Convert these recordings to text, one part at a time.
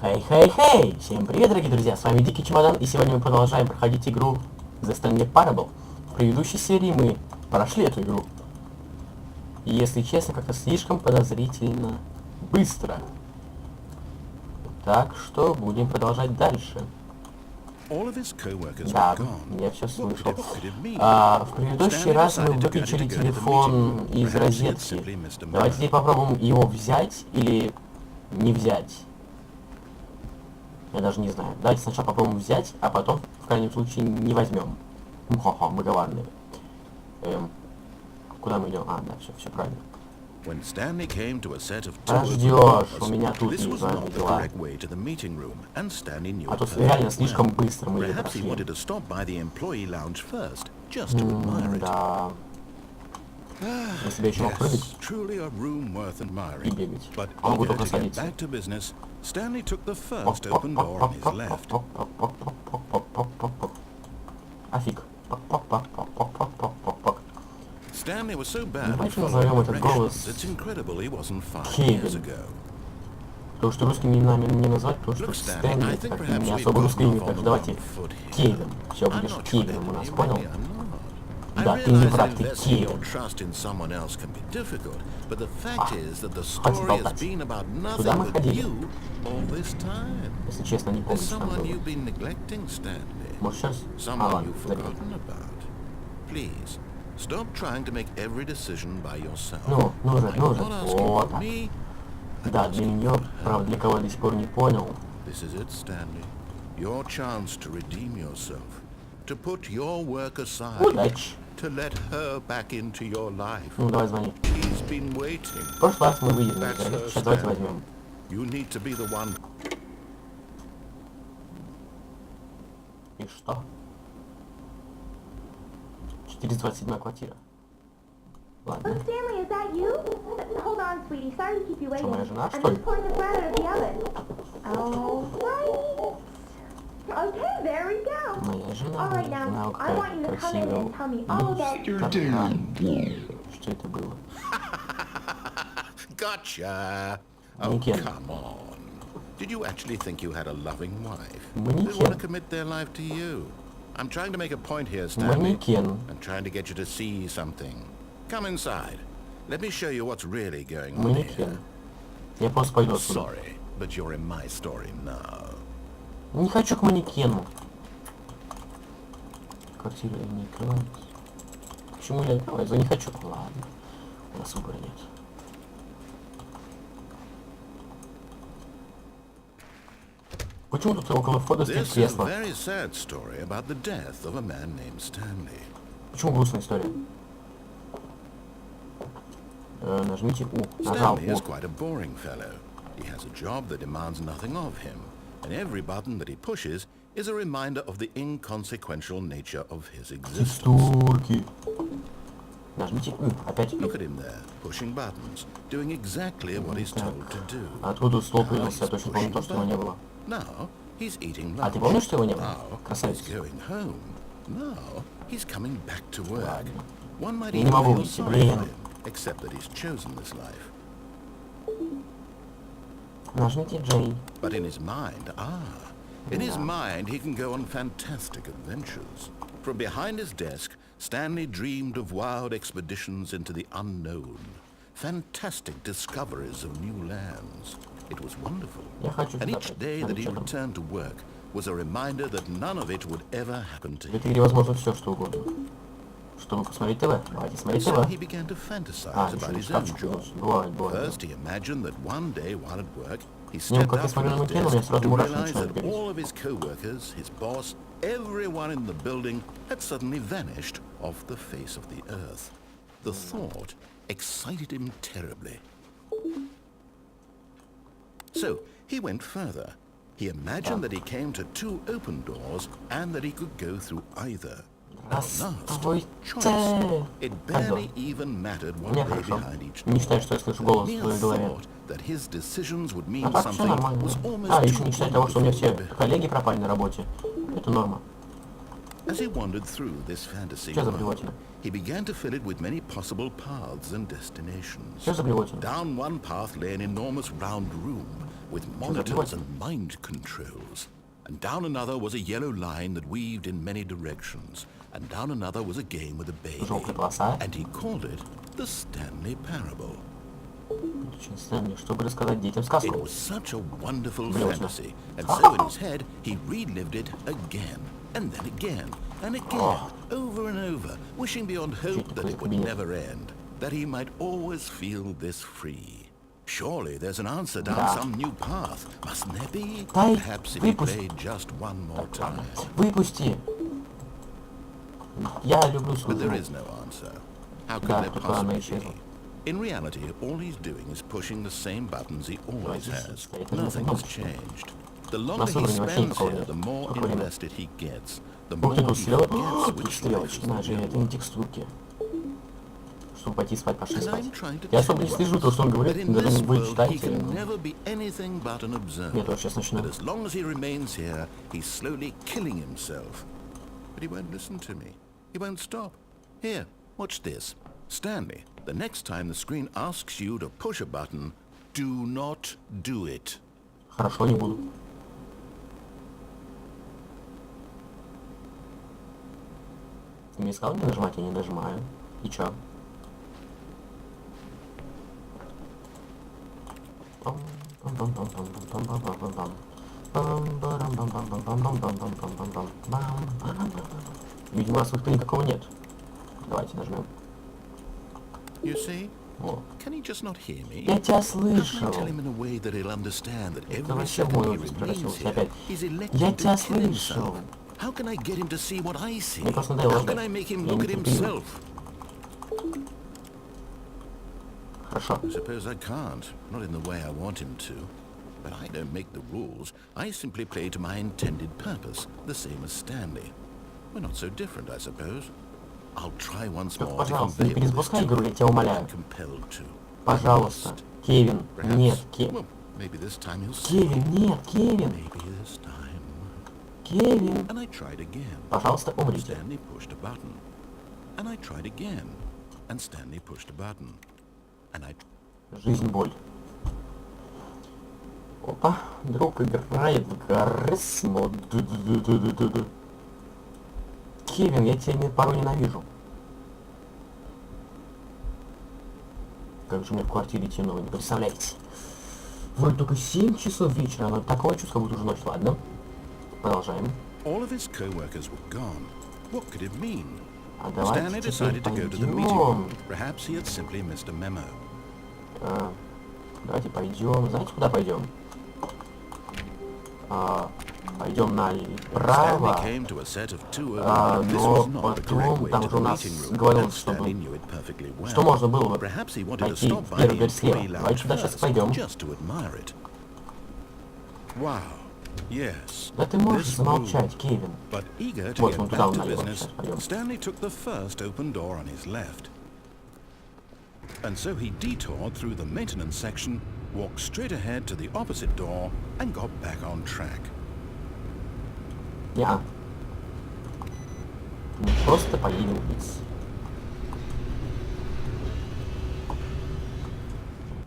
Хей! Всем привет, дорогие друзья, с вами Дикий Чемодан, и сегодня мы продолжаем проходить игру The Stanley Parable. В предыдущей серии мы прошли эту игру. И, если честно, как-то слишком подозрительно быстро. Так что будем продолжать дальше. Да, я все слышал. В предыдущий раз мы выключили телефон из розетки. Давайте теперь попробуем его взять или не взять. Я даже не знаю. Давайте сначала попробуем взять, а потом, в крайнем случае, не возьмем. Ха-ха, мы коварные. Куда мы идем? А, да, все правильно. Ждешь, у меня тут не знаю дела. А тут реально слишком быстро мы ее прошли. Да. Я себе еще мог прыгать и бегать. А могу только садиться. Офиг. Давайте назовем этот голос Кевин. Потому что русскими именами не назвать, потому что Стэнли как не особо русское имя, так что давайте Кевин. Все, будешь Кевином у нас, понял? Да, ты не враг, ты Кевин. Хватит болтать. Куда мы ходили? Если честно, не помню, что там было. Может, сейчас? А, ладно, забей. Ну же, вот так. Да, для нее, правда, для кого я до сих пор не понял. Удачи. Ну, давай звони. В прошлый раз мы выиграли, сейчас давайте возьмем. И что? 427 квартира. Ладно. Что, моя жена, что ли? Моя жена какая красивая. Что это было? Манекен. Did you actually think you had a loving wife? They want to commit their life to you. I'm trying to make a point here, Stanley. I'm trying to get you to see something. Come inside. Let me show you what's really going on here. Я просто пойду I'm отсюда. sorry, but you're in my story now. Не хочу к манекену. Квартира не открывается. Почему не открывается? Я не хочу. Ладно. У нас выбора нет. Почему тут около входа стоит кресло? Почему грустная история? Нажмите У. Нажал Stanley is quite a boring fellow. He has a job that demands nothing of him, and every button that he pushes is a reminder of the inconsequential nature of his existence. Текстурки. Нажмите У. Опять У. Look at him there, pushing buttons, doing exactly what he's told to do. Откуда стол появился? Я точно помню то, что его не было. Now he's eating lunch. А ты помнишь, что его не было? Now Красавец. he's going home. Now he's coming back to work. Ладно. One might Я even не могу feel выйти, sorry for блин. him, except that he's chosen this life. Нажмите J. But in his mind, he can go on fantastic adventures. From behind his desk, Stanley dreamed of wild expeditions into the unknown, fantastic discoveries of new lands. It was wonderful. And each day that he returned to work was a reminder that none of it would ever happen to him. В этой игре возможно все, что угодно. Чтобы посмотреть ТВ. Давайте смотреть So ТВ. he began to fantasize about his own job. First, he imagined that one day while at work, he stepped out from his desk to realize that all of his co-workers, his boss, everyone in the building had suddenly vanished off the face of the earth. The thought excited him terribly. So he went further. He imagined that he came to two open doors and that he could go through either. It barely even mattered what lay behind each door. Near thought that his decisions would mean something was almost еще не считать того, что у меня все коллеги пропали на работе. Это норма. As he wandered through this fantasy Что за world, блевотина? he began to fill it with many possible paths and destinations. Что за блевотина? Down one path lay an enormous round room with monitors and mind controls. And down another was a yellow line that weaved in many directions. And down another was a game with a baby. Желтая полоса. And he called it the Stanley Parable. Стэнли, чтобы рассказать детям It сказку. was such a wonderful Блевотина. fantasy. And so in his head, he relived it again. And then again. And again. Over and over. Wishing beyond hope that it would never end. That he might always feel this free. Surely there's an answer down some new path. Mustn't there be? Дай Perhaps if he выпусти. played just one more time. Выпусти. Я люблю But there свою. is no answer. How could Да, there только она possibly исчезла. be? In reality, all he's doing is pushing the same buttons he always has. стоит. Nothing has changed. The longer he уровне вообще spends никакого here, нет. the more Какой нет? invested he gets. The Ух ты, more тут he стрелочки. forgets Тут which life is стрелочки. the На же, real это не one. текстурки. Чтобы пойти спать, пошли And спать. I'm trying to Я tell особо не you слежу, то, что он that говорит. in Даже this вы world he читаете. can never be anything but an observer. Нет, вот сейчас начну. But as long as he remains here, he's slowly killing himself. But he won't listen to me. He won't stop. Here, watch this. Stanley, the next time the screen asks you to push a button, do not do it. Хорошо, не буду. Ты мне сказал не нажимать, я не нажимаю. И чё? Видимо, аспекта никакого нет. Давайте нажмем. You see? О. Can he just not hear me? Я тебя How can слышал. I tell him in a way that he'll understand that Это every вообще second мой he офис remains превратился here, опять. he's Я electing тебя to kill слышал. himself? How can I get him to see what I see? Мне просто надоело How ждать. can I make him Я look не at терпеливый. himself? Хорошо. I suppose I can't, not in the way I want him to. But I don't make the rules. I simply play to my intended purpose, the same as Stanley. We're not so different, I suppose. I'll try once Только, more to пожалуйста, convey не all this перезапускай to игру, я him. тебя умоляю. I'm compelled to. Пожалуйста. Кевин, Perhaps. нет, Well, maybe this time he'll see. Кевин, нет, Кевин, Maybe this time. Кевин. And I tried again. Пожалуйста, умрите. Stanley pushed a button. And I tried again. And Stanley pushed a button. And I... Жизнь, боль. Опа, друг играет в гаррисмо. Кевин, я тебя порой ненавижу. Как же мне в квартире темно, вы не представляете. Вроде только 7 часов вечера, но такое чувство, как будто уже ночь. Ладно, продолжаем. All of his co-workers were gone. What could it mean? А Stanley давайте теперь decided to go to the meeting room. пойдем. Perhaps he had simply missed a memo. Давайте пойдем. Знаете, куда пойдем? Пойдем направо. Stanley came to a set of two overhead. This Но was not the correct потом way там to же the у нас meeting room, говорилось, and чтобы... Stanley knew it perfectly well. Что можно было бы Perhaps he wanted to пойти stop в by первую the дверь слева. employee Давайте lounge туда сейчас first, пойдем. just to admire it. Wow. Yes. Да ты можешь This замолчать, room. Кевин. But eager to Вот, get вон туда back to налево. business, Сейчас пойдем. Stanley took the first open door on his left. And so he detoured through the maintenance section, walked straight ahead to the opposite door, and got back on track. Я. Мы просто поедем вниз.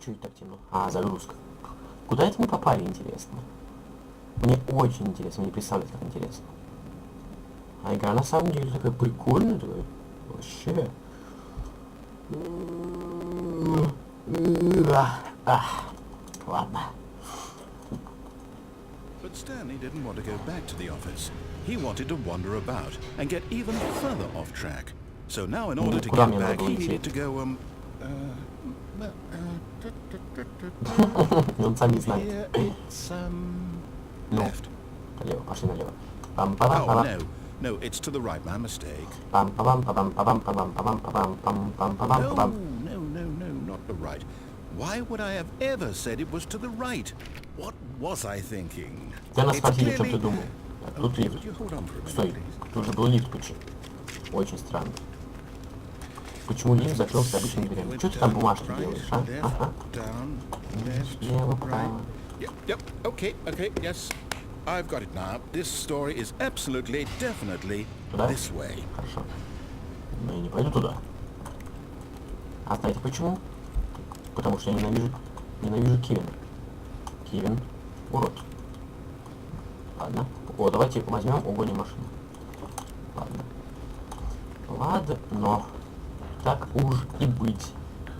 Чё это так темно? А, загрузка. Куда это мы попали, интересно? Мне очень интересно, не представляете, как интересно. А игра на самом деле такая прикольная, такая. Вообще. Ладно. But Stanley didn't want to go back to the office. He wanted to wander about and get even further off track. So now in order to Куда get мне back, надо he уйти? needed to go, Он сам не знает. here it's, left. Налево, пошли налево. Oh, Пам-пам-пам-пам. no, it's to the right, my mistake. Пам-пам-пам-пам-пам-пам-пам-пам-пам-пам-пам. No, not the right. Why would I have ever said it was to the right? What was I thinking? Ты нас It's спросили, что ты clearly- думал. Так, тут лифт. Would you hold on for a minute, Стой, please? тут же был лифт, почему? Очень странно. Почему лифт закрылся обычными дверями? Что ты там бумажки делаешь, а? Left, Ага. down, left, Слева, right. право. Yep, okay, yes. I've got it now. This story is absolutely, definitely Туда? this way. Хорошо. Но я не пойду туда. А знаете почему? Потому что я ненавижу Кевина. Кевин урод. Ладно. О, давайте возьмем, угоним машину. Ладно. Ладно, но так уж и быть.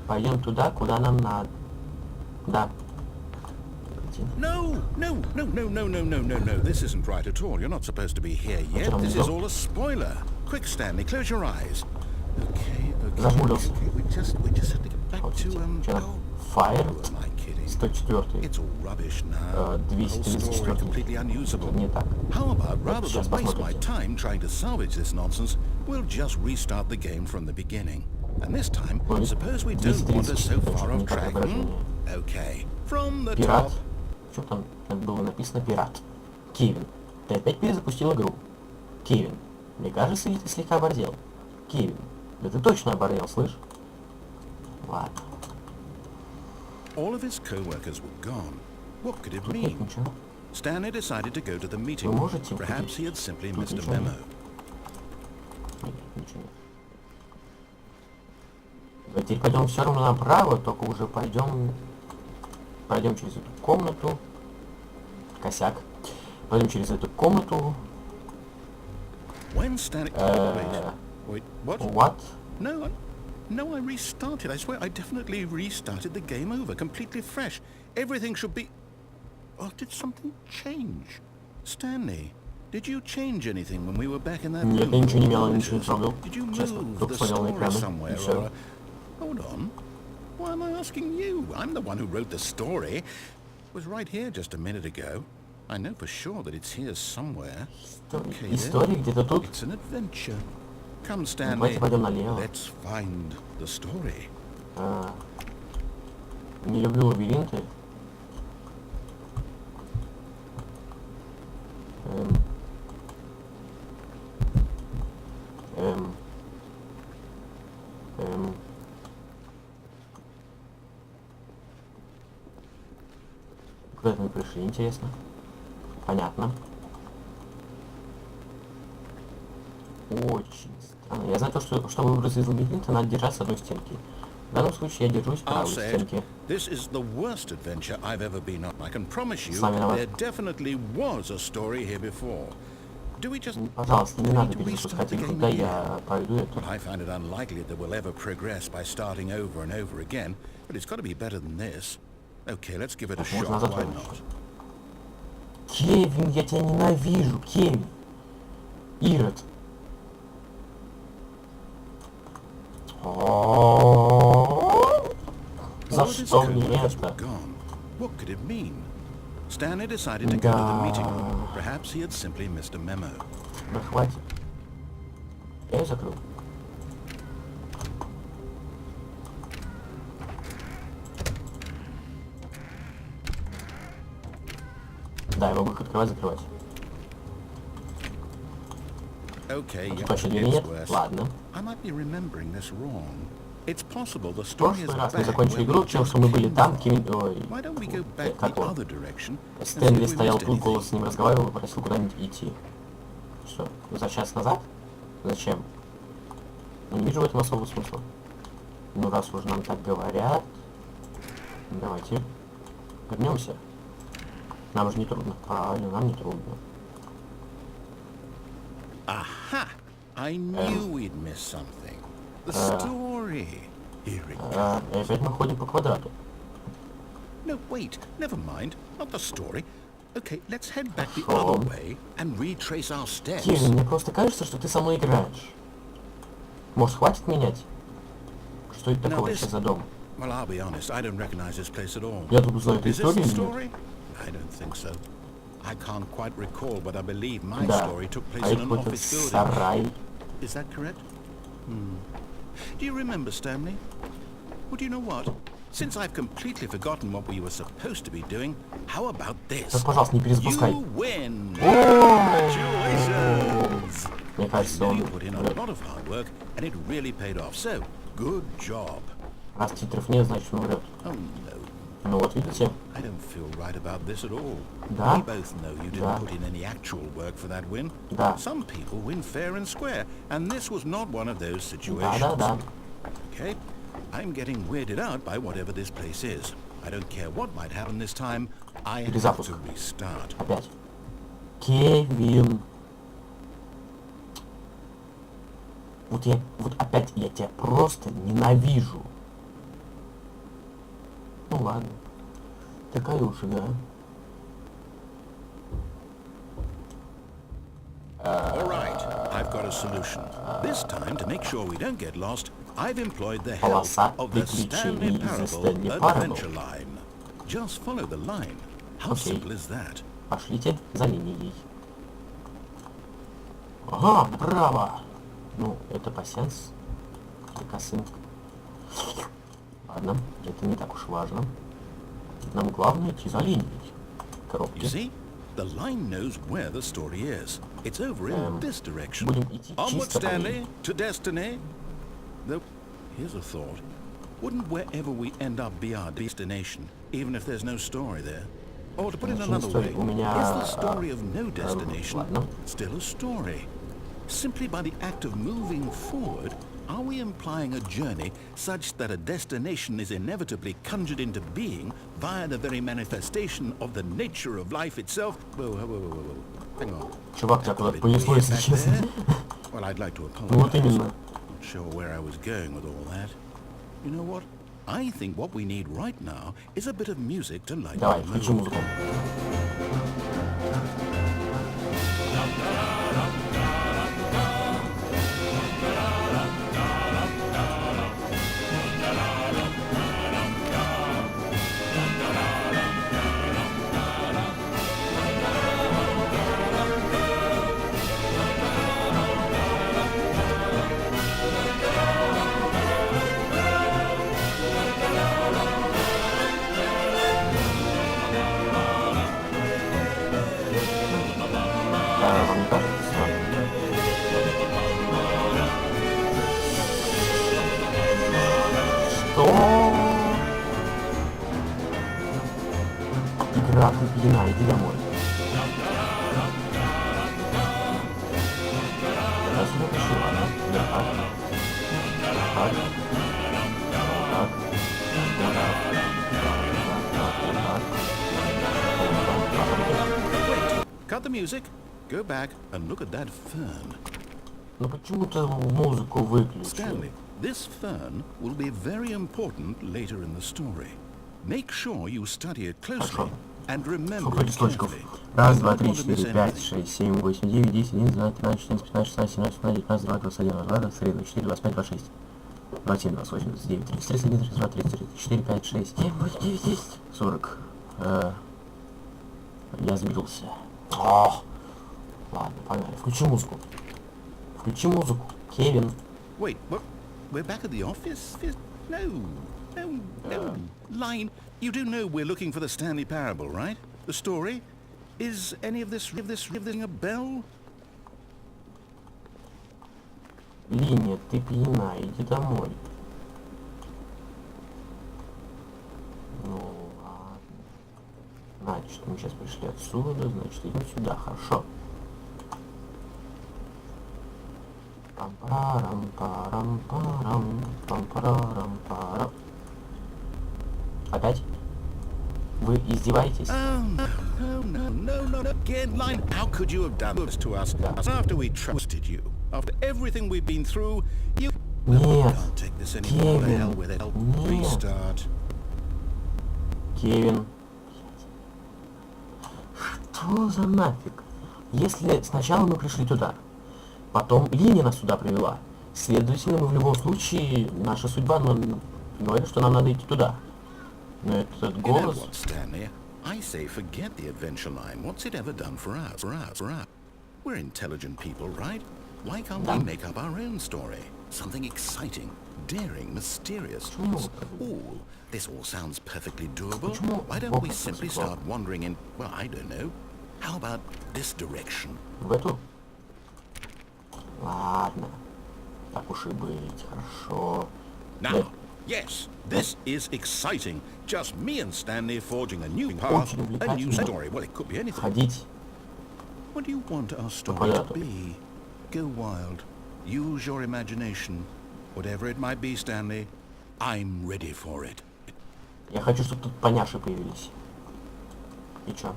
Пойдем туда, куда нам надо. Да. No, no, no, no, no, no, no, no, no. This isn't right at all. You're not supposed to be here yet. This is all a spoiler. Quick, Stanley, close your eyes. Okay, okay. Зажмурился. Okay, we just have to get back to Fire. Who am I kidding? 104. It's all rubbish now. The whole story 234. completely unusable. Не так. How about rather Сейчас than waste my посмотрите. time trying to salvage this nonsense, we'll just restart the game from the beginning. And this time, suppose we don't wander so far off track. Okay, from the Пират. top. Что там было написано? Пират. Кевин, ты опять перезапустил игру. Кевин, мне кажется, ты слегка оборзел. Кевин, да ты точно оборзел, слышь? Ладно. All of his co-workers were gone. What could it Тут нет mean? ничего. Stanley decided to go to the meeting. Вы можете Perhaps he купить? had simply Тут missed a ничего нет. memo. Нет, ничего нет. Да, теперь пойдем все равно направо, только уже пройдем через эту комнату. Косяк. Пойдем через эту комнату. When Stanley... Wait, what? What? No, I restarted. I swear, I definitely restarted the game over, completely fresh. Everything should be... Oh, did something change? Stanley, did you change anything when we were back in that room? Нет, я ничего не менял, ничего не трогал. Did you Честно, move только the смотрел на story экраны. somewhere И все. or... Hold on. Why am I asking you? I'm the one who wrote the story. It was right here just a minute ago. I know for sure that it's here somewhere. Okay, История где-то тут. it's an adventure. Come, Stanley. Давайте пойдем налево. Let's find the story. Не люблю лабиринты. Куда-то мы пришли, интересно. Понятно. Очень странно. Я знаю то, что чтобы выбраться из лабиринта, надо держаться одной стенки. В данном случае я держусь I'll правой say стенки. it. This is the worst adventure I've ever been on. I can promise you Сами виноваты. there definitely was a story here before. Do we just... Пожалуйста, не надо need to перезапускать restart the игру, game да again? я пройду это. Well, I find it unlikely that we'll ever progress by starting over and over again, but it's got to be better than this. Okay, let's give it a Так, можно shot. назад Why вернуться. not? Кевин, я тебя ненавижу, Кевин. Ирод. За All of his что мне co-workers were это? gone. What could it mean? Stanley decided to go to the meeting room. Perhaps he had simply missed a memo. Да хватит. Я ее закрыл. Да, я могу их открывать, закрывать. Okay, Тут yeah, вообще двери it's нет? worse. Ладно. I might be remembering this wrong. It's possible the В story is прошлый раз мы back закончили where игру we тем, just что мы были came там, from. Кевин... Ой, Why don't we go back как the он? other direction and see Стэнли if we стоял missed тут, anything? голос с ним разговаривал, попросил куда-нибудь идти. Что, возвращаться назад? Зачем? Не вижу в этом особого смысла. Ну, раз уж нам так говорят, давайте вернемся. Нам же не трудно. Правильно, нам не трудно. Aha! I knew we'd miss something. The story. Here it comes. И опять мы ходим по квадрату. No, wait. Never mind. Not the story. Okay, let's head back the Хорошо. other way and retrace our steps. Кевин, мне просто кажется, что ты со мной играешь. Может, хватит менять? Что это такое вообще за дом? Well, I'll be honest. I don't recognize this place at all. Я тут узнаю эту Is this историю the или нет? story? I don't think so. I can't quite recall, but I believe my Да. story took place А in это an какой-то office building. сарай. Is that correct? Do you remember, Stanley? Well, do you know what? Since I've completely forgotten what we were supposed to be doing, how about this? Так, пожалуйста, не перезапускай. You win! О! Congratulations! Мне кажется, You он... put in a lot of hard work, and it really paid off. So, good job. Раз титров нет, значит он врет. Oh no, Ну вот видите? I don't feel right about this at all. Да? We both know you didn't put in any actual work for that win. Да. Some people win fair and square, and this was not one of those Да, situations. да, да. Okay? I'm getting weirded out by whatever this place is. I don't care what might happen this time. I have Перезапуск. to restart. Опять. Кевин. Вот опять я тебя просто ненавижу. Ну ладно. Такая уж игра. All right, I've got a solution. This time, to make sure we don't get lost, I've employed the help Полоса of the Stanley приключений Parable Stanley Parable. Adventure Line. Just follow the line. How Окей. simple is that? Пошлите за линией. Ага, браво! Ну, это пасьянс. Это косынка. Ладно, это не так уж важно. Нам главное идти за линией. You Коробки. see? The line knows where the story is. It's over in this direction. Будем идти Onward, чисто по линии. Stanley, to destiny. Though, here's a thought. Wouldn't wherever we end up be our destination, even if there's no story there? Or to put it another way, У меня, is the story of no destination ладно. still a story? Simply by the act of moving forward, are we implying a journey such that a destination is inevitably conjured into being via the very manifestation of the nature of life itself? Whoa. Hang on. Чувак, тебя куда-то Bit понесло, weird если back честно. there. Well, I'd like to Ну вот apologize. именно. Not sure where I was going with all that. You know what? I think what we need right now is a bit of music to lighten Давай, the включи mood. музыку. Вам не кажется? Что? Игра купена, иди домой. Я сюда пришли, ладно? Я так. Так. Так. Вот так. Cut the music, go back and look at that fern. Ну почему ты музыку выключил? Stanley, this fern will be very important later in the story. Make sure you study it closely Хорошо. and remember Сколько it листочков? carefully. Раз, I два, don't три, want to miss четыре, пять, anything. 6, 7, 8, 9, 10, 11, 12, 13, 14, 15, 16, 17, 18, 19, 20, 21, 22, 23, 24, 25, 26, 27, 28, 29, 30, 31, 32, 33, 34, 5, 6, 7, 8, 9, 10, 40. Я сбился. Ладно, погнали. Включи музыку. Включи музыку. Кевин. Wait, what? We're back at the office? No. Line, you do know we're looking for the Stanley Parable, right? The story? Is any of this ring a bell? Линия, ты пьяна, иди домой. Ну ладно. Значит, мы сейчас пришли отсюда, значит, идем сюда, хорошо. Пам-парам-парам-парам, пам-парам-парам. Опять? Вы издеваетесь? No. Again, Line, how could you have done this to us after we trusted you? After everything we've been through, you... Нет. Can't take this anymore. To hell with it. Нет. Restart. Кевин. Что за нафиг? Если сначала мы пришли туда, потом линия нас сюда привела, следовательно, мы в любом случае, наша судьба говорит, что нам надо идти туда. Но этот You know голос... what, Stanley? I say forget the adventure line. What's it ever done for us? We're intelligent people, right? Why can't we make up our own story? Something exciting, daring, mysterious. This all sounds perfectly doable. Why don't we simply start wandering in, well, I don't know. How about this direction? В эту? Ладно. Так уж и быть, хорошо. Now, Yes, this is exciting. Just me and Stanley forging a new path, a new story. Well, it could be anything. Ходить. What do you want our story to be? Go wild. Use your imagination. Whatever it might be, Stanley, I'm ready for it. Я хочу, чтобы тут поняши появились. И чё?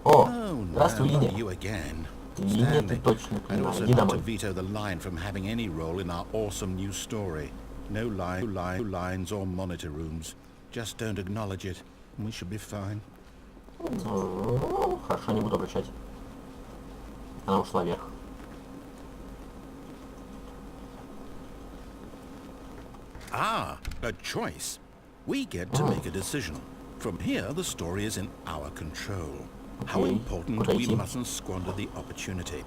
О, здравствуй, Линия. You again. Линия, ты точно I'd понимаешь. also Иди like to домой. veto the line from having any role in our awesome new story. No lines or monitor rooms. Just don't acknowledge it, and we should be fine. Ну, хорошо, не буду обращать. Она ушла вверх. Ah, a choice. We get to make a decision. From here, the story is in our control. How important Куда we идти? mustn't squander the opportunity.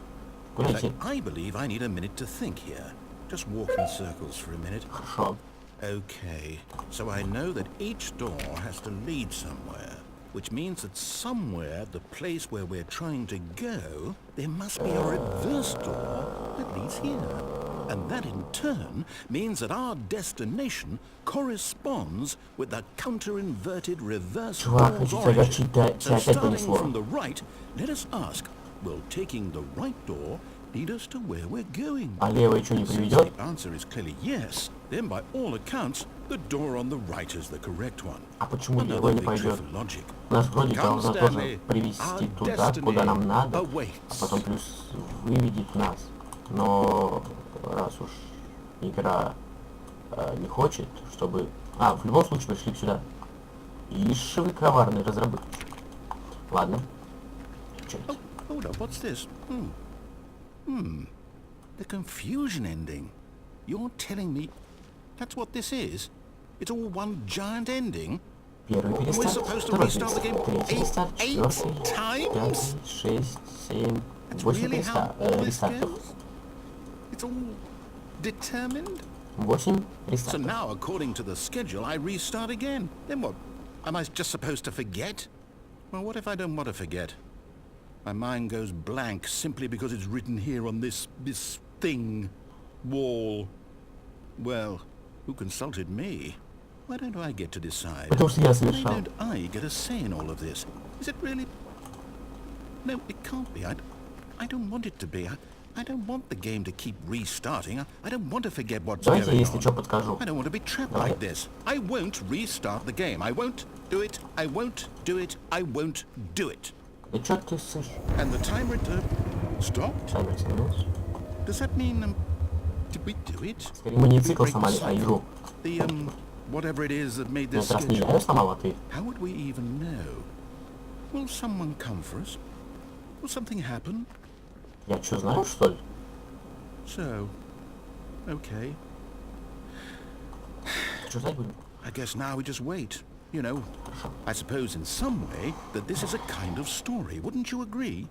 Куда In идти? fact, I believe I need a minute to think here. Just walk in circles for a minute. Хорошо. Okay, so I know that each door has to lead somewhere, which means that somewhere, the place where we're trying to go, there must be a reverse door that leads here. And that in turn means that our destination corresponds with the counter-inverted reverse Чувак, door's хочу тебя origin. огорчить, тебя So опять starting понесло. from the right, let us ask, will taking the right door lead us to where we're going? А левая что, не Since приведет? the answer is clearly yes, then by all accounts, the door on the right is the correct one. А почему Another левая не victory пойдет? for logic. Нас вроде Come, должна тоже Stanley, привести our туда, куда destiny нам надо, а awaits. потом плюс выведет нас. Но раз уж игра не хочет, чтобы... А, в любом случае пришли сюда. Ишь вы коварный разработчик. Ладно. Чё это? Hold up, what's this? The confusion ending. You're telling me that's what this is? It's all one giant ending? Первый We're перестарт, supposed to второй restart the game перестарт, третий перестарт, eight четвертый, times? пятый, 6, 7, That's 8 really how all this рестартов. goes? It's all determined? 8 So рестартов. now, according to the schedule, I restart again. Then what? Am I just supposed to forget? Well, what if I don't want to forget? My mind goes blank simply because it's written here on this thing, wall. Well, who consulted me? Why don't I get to decide? Потому что я Why совершал. don't I get a say in all of this? Is it really? No, it can't be. I don't want it to be. I don't want the game to keep restarting. I don't want to forget what's Давайте, going если on. что, подскажу. I don't want to be trapped Давай. like this. I won't restart the game. I won't do it. I won't do it. I won't do it. Да чё ты сышь? And the timer stopped? Таймер остановился. Does that mean, did we do it? Скорее, мы не Did we цикл break сломали, а игру. The, whatever it is that made На this этот раз не я schedule. её сломал, а ты. How would we even know? Will someone come for us? Will something happen? Я чё, знаю, что ли? So, okay. Чё ждать будем? I guess now we just wait. You know, I suppose in some way that this is a kind of story. Wouldn't you agree?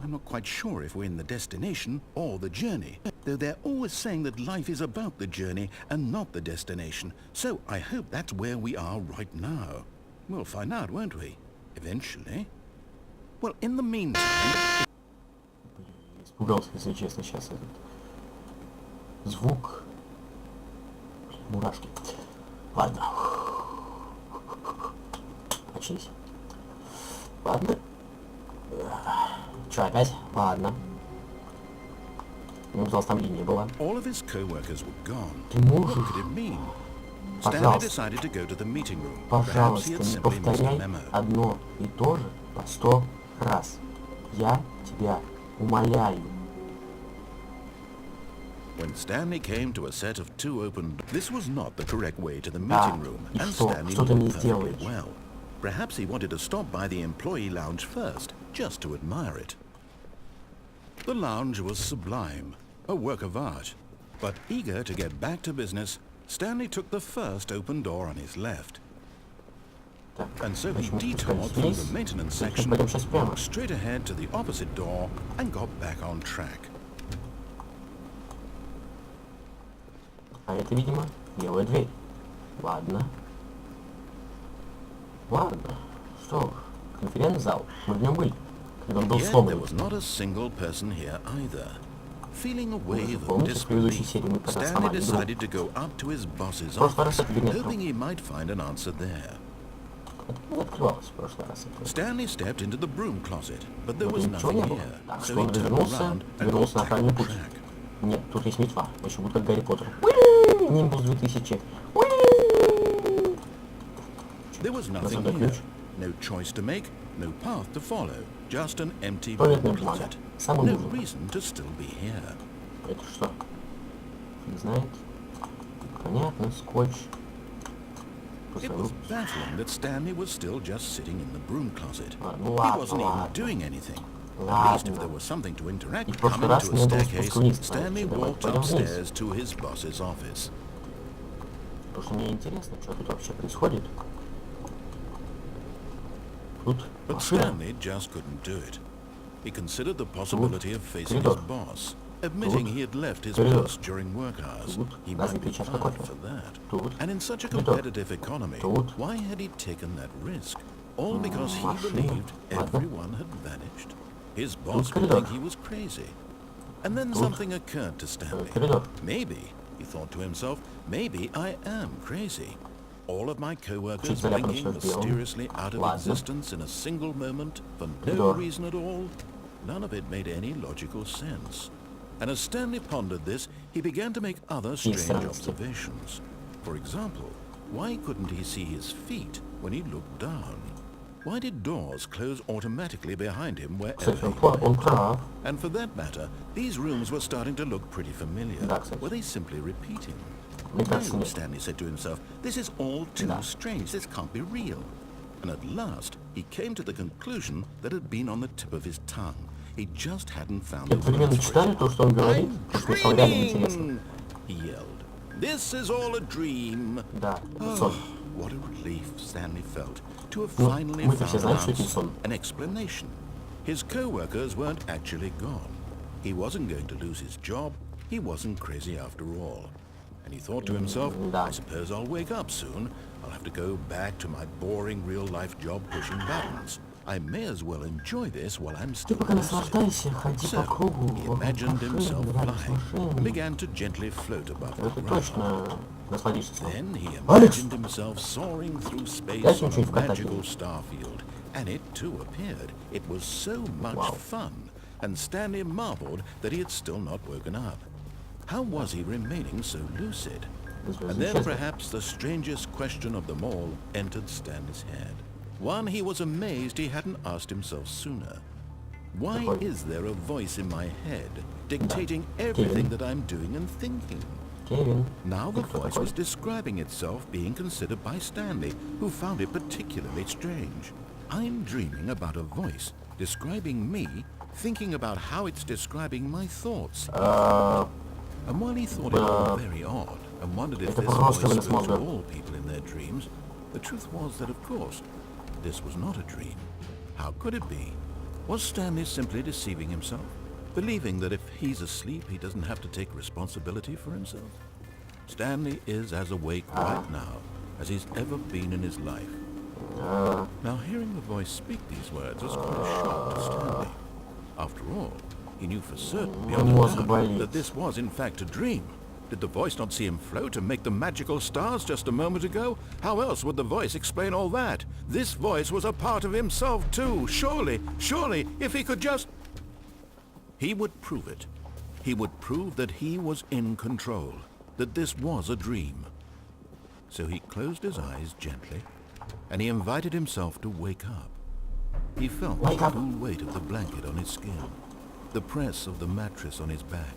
I'm not quite sure if we're in the destination or the journey, though they're always saying that life is about the journey and not the destination. So I hope that's where we are right now. We'll find out, won't we? Eventually. Well, in the meantime... Испугался, если честно, сейчас этот звук. Блин, мурашки. Ладно. Очнись. Ладно. Чё, опять? Ладно. Мне казалось, там линия была. All of his co-workers were gone. Ты What можешь, could it mean? Stanley пожалуйста, decided to go to the meeting room. Perhaps he пожалуйста, had не simply missed a повторяй memo. одно и то же по 100 раз. Я тебя умоляю. When Stanley came to a set of two open doors, this was not the correct way to the Да, meeting room, и and что? Stanley Что ты knew мне perfectly сделаешь? well. Perhaps he wanted to stop by the employee lounge first, just to admire it. The lounge was sublime, a work of art. But eager to get back to business, Stanley took the first open door on his left. Так, And so he значит, мы detoured спускались through вниз. the maintenance Значит, section, пойдем сейчас прямо. walked straight ahead to the opposite door, and got back on track. А это, видимо, левая дверь. Ладно. Ладно. Что ж, конференц-зал. Мы в нем были, когда он был Yet there сломан. was not a single person here either. Feeling a wave of Помните, в предыдущей disbelief, серии мы когда Stanley сломали игру? decided to go up to his boss's В прошлый раз office, эта дверь не hoping открылась. he might find an answer there. Не открывалась в прошлый раз. Stanley stepped into the broom closet, but there was Ничего nothing не было. here, Так so что he он turned развернулся, around and вернулся на got правильный back on путь. track. Нет, тут есть метла. Еще будет как Гарри Поттер. Уи! Нимбус 2000. Уи! There was nothing Назад here, ключ. no choice to make, no path to follow, just an empty Туалетная broom бумага. closet. Самый No нужный. reason to still be here. Это что? Не знает. Понятно, скотч. It was baffling that Stanley was still just sitting in the broom closet. Ну He ладно, wasn't even ладно. doing anything. At least if there Ладно. was something to interact, И в прошлый coming раз to a не было staircase, спуска вниз. Stanley Давайте walked пойдем вниз. upstairs to his boss's office. Потому что мне интересно, что тут вообще происходит. Тут But машина. Stanley just couldn't do it. He considered the possibility of facing his Коридор. boss, admitting he had left his Коридор. post during work hours. Тут. He Разные might be чашка fired кофе. for that. Тут. And in such a Коридор. competitive economy, Тут. why had he taken that risk? All because he Машина. believed Ладно. everyone had vanished. His boss would коридор. think he was crazy. And then Тут. something occurred to Stanley. Коридор. Maybe, he thought to himself, maybe I am crazy. All of my co-workers Чуть заляпано blinking всё сделал. mysteriously out of Ладно. existence in a single moment for no Коридор. reason at all. None of it made any logical sense. And as Stanley pondered this, he began to make other strange странности. observations. For example, why couldn't he see his feet when he looked down? Why did doors close automatically behind him wherever Кстати, he он went? прав. And for that matter, these rooms were starting to look pretty familiar. Да, кстати. Were they simply repeating? Мне кажется, No, нет. Stanley said to himself, this is all too Да. strange. This can't be real. And at last, he came to the conclusion that had been on the tip of his tongue. He just hadn't found the Одновременно words for читали it. то, что он говорит, I'm потому что мне стало реально интересно. dreaming! He yelled. This is all a dream. Да, сон. What a relief Stanley felt to have Ну, finally мы-то все found an знаем, что это не answer, сон. an explanation. His co-workers weren't actually gone. He wasn't going to lose his job. He wasn't crazy after all. And he thought to himself, Да. I suppose I'll wake up soon. I'll have to go back to my boring real-life job pushing buttons. I may as well enjoy this while I'm Ты still пока lucid. наслаждайся, ходи по So, кругу, he вокруг imagined himself машин, рядом с flying and машинами. began to gently float above the Это ground. точно насладишься сном. Then he Алекс! imagined himself soaring through space Дайте on ничего a вкатать. magical star field, and it too appeared. It was so much Wow. fun, and Stanley marveled that he had still not woken up. How was he remaining so lucid? And then perhaps the strangest question of them all entered Stanley's head. One he was amazed he hadn't asked himself sooner. Why Какой? is there a voice in my head dictating everything that I'm doing and thinking? Кевин, Now ты the кто voice такой? was describing itself being considered by Stanley, who found it particularly strange. I'm dreaming about a voice describing me, thinking about how it's describing my thoughts. And while he thought it all very odd, and wondered if Это this просто voice ВЫНОС spoke to мозга. all people in their dreams, the truth was that, of course, this was not a dream. How could it be? Was Stanley simply deceiving himself, believing that if he's asleep, he doesn't have to take responsibility for himself? Stanley is as awake right now as he's ever been in his life. Now, hearing the voice speak these words was quite a shock to Stanley. After all, he knew for certain beyond a мозг doubt болит. that this was in fact a dream. Did the voice not see him float and make the magical stars just a moment ago? How else would the voice explain all that? This voice was a part of himself too. Surely, if he could just... He would prove it. He would prove that he was in control, that this was a dream. So he closed his eyes gently, and he invited himself to wake up. He felt Wake the up. cool weight of the blanket on his skin, the press of the mattress on his back,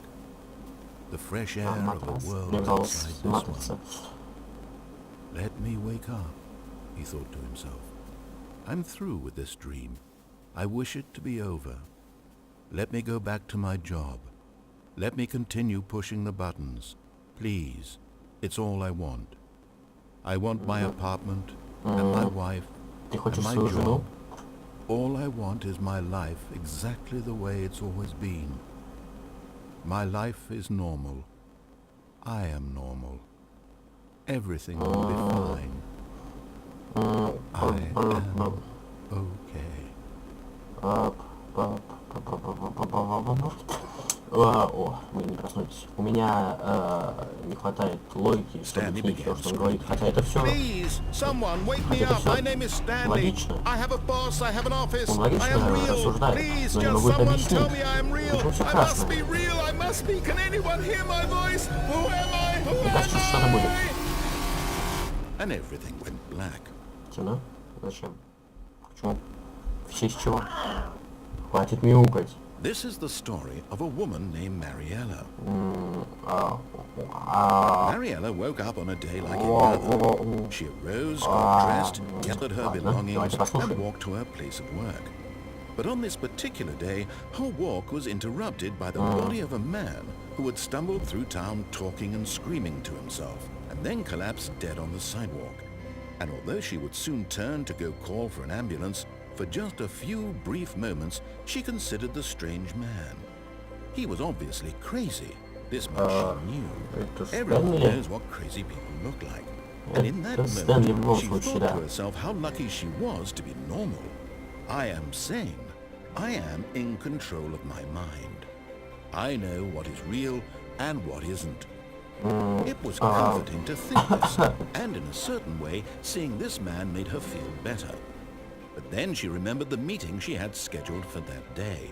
the fresh air of Матрас. the world Мне казалось, outside this матрица. one. Let me wake up, he thought to himself. I'm through with this dream. I wish it to be over. Let me go back to my job. Let me continue pushing the buttons. Please, it's all I want. I want my apartment and my wife Ты and хочешь my свою job. жену? All I want is my life exactly the way it's always been. My life is normal. I am normal. Everything will be fine. I am okay. О, вы не проснулись. У меня не хватает логики, чтобы объяснить все, что он говорит. Хотя это все логично. Он логично рассуждает, но не могу это объяснить. Почему все красное? Мне кажется, что-то будет. Темно? Зачем? Почему? В честь чего? Хватит мяукать. This is the story of a woman named Mariella. Mariella woke up on a day like any other. She arose, got dressed, gathered her belongings, and walked to her place of work. But on this particular day, her walk was interrupted by the body of a man who had stumbled through town talking and screaming to himself, and then collapsed dead on the sidewalk. And although she would soon turn to go call for an ambulance, for just a few brief moments, she considered the strange man. He was obviously crazy. This much she knew. Everyone knows what crazy people look like. And in that moment, she thought to herself how lucky she was to be normal. I am sane. I am in control of my mind. I know what is real and what isn't. It was comforting to think this, and in a certain way, seeing this man made her feel better. But then she remembered the meeting she had scheduled for that day.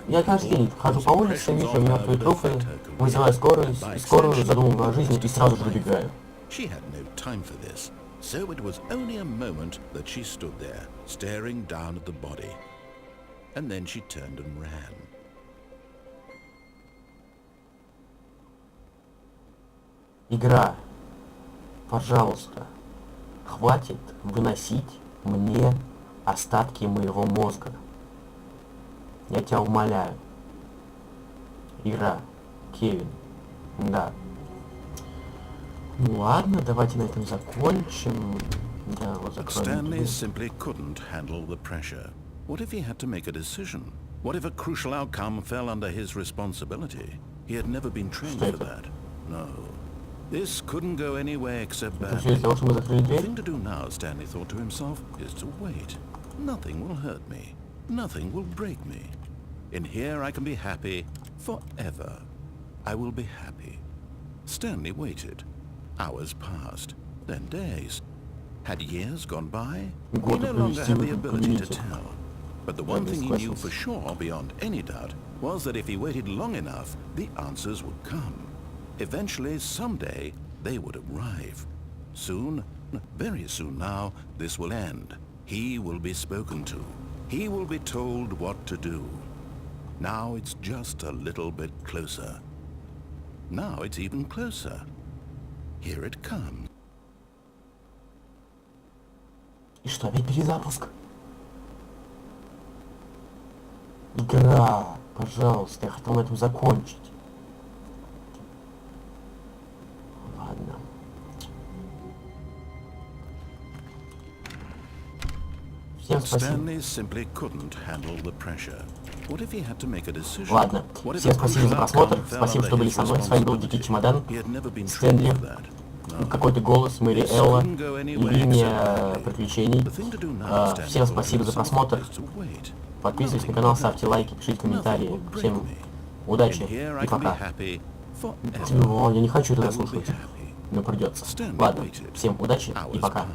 Я каждый день хожу по улице, вижу мертвые трупы, вызываю скорую, задумываю о жизни и сразу же убегаю. She had no time for this, so it was only a moment that she stood there, staring down at the body. And then she turned and ran. Игра, пожалуйста, хватит выносить мне остатки моего мозга. Я тебя умоляю. Игра. Кевин. Да. Ну ладно, давайте на этом закончим. Я вот закрою. Stanley simply couldn't handle the pressure. What if he had to make a decision? What if a crucial outcome fell under his responsibility? He had never been trained for that. No. This couldn't go anywhere except badly. The thing to do now, Stanley thought to himself, is to wait. Nothing will hurt me. Nothing will break me. In here I can be happy forever. I will be happy. Stanley waited. Hours passed, then days. Had years gone by? He no longer had the ability to tell. But the one thing he knew for sure, beyond any doubt, was that if he waited long enough, the answers would come. Eventually, someday, they would arrive. Soon, very soon now, this will end. He will be spoken to. He will be told what to do. Now it's just a little bit closer. Now it's even closer. Here it comes. И что, опять перезапуск? Игра, пожалуйста, я хотел на этом закончить. Ладно. Всем спасибо. Ладно, всем спасибо за просмотр, спасибо, что были со мной, с вами был Дикий Чемодан, Стэнли, какой-то голос, Мэри Элла, линия приключений. Всем спасибо за просмотр, подписывайтесь на канал, ставьте лайки, пишите комментарии, всем удачи и пока. О, я не хочу это дослушивать, но придется. Ладно, всем удачи и пока.